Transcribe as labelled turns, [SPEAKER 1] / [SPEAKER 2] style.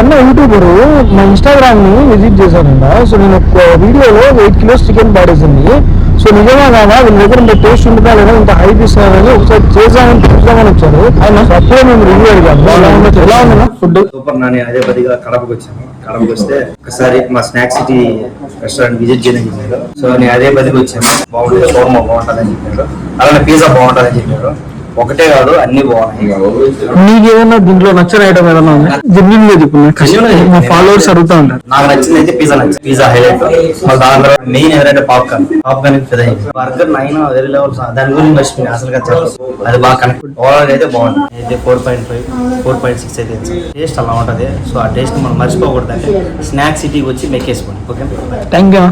[SPEAKER 1] అన్న యూట్యూబర్ మా ఇన్స్టాగ్రామ్ ని విజిట్ చేశానంట. సో నేను ఒక వీడియోలో 8 kilos చికెన్ పాడేసింది. సో నిజంగా కాదా వీళ్ళ దగ్గర ఇంత టేస్ట్ ఉంటుందా లేదా ఇంత హైప్ ఇస్తున్నారని ఒకసారి చేసామని చూద్దామని వచ్చారు. ఆయన అప్పుడే మేము రివ్యూ అడిగాము ఎలా ఉందా ఫుడ్.
[SPEAKER 2] సూపర్ నాని. అదే పదిగా కడపకి వచ్చాను. కడపకి వస్తే ఒకసారి మా స్నాక్ సిటీ రెస్టారెంట్ విజిట్ చేయడానికి చెప్పారు. సో నేను అదే పదికి వచ్చాను. బాగుంటుంది, షోర్మా బాగుంటుందని చెప్పారు, అలానే పిజ్జా బాగుంటుందని చెప్పారు. ఒకటే కాదు అన్ని బాగున్నాయి.
[SPEAKER 1] నీకు ఏదైనా దీంట్లో నచ్చిన ఐటమ్ ఏదైనా ఉంది? జెన్యున్ గా చెప్పు, మా ఫాలోవర్స్ అడుగుతా ఉంటారు.
[SPEAKER 2] నాకు నచ్చింది అయితే పిజ్జా నచ్చింది. Pizza highlight. మళ్ళీ దాని తర్వాత మెయిన్ ఎవరైతే పాప్కార్న్ బర్గర్ 9 వేరే లెవెల్స్. దాని గురించి మర్చిపోయింది అసలు. అది బాగా కనెక్ట్ ఓవరాల్ అయితే బాగుంది. అయితే 4.5 4.6 అయితే టేస్ట్ అలా ఉంటది. సో ఆ టేస్ట్ మనం మర్చిపోకూడదు. అంటే స్నాక్ సిటీకి వచ్చి మెక్కేసుకోండి. Okay,
[SPEAKER 1] thank you.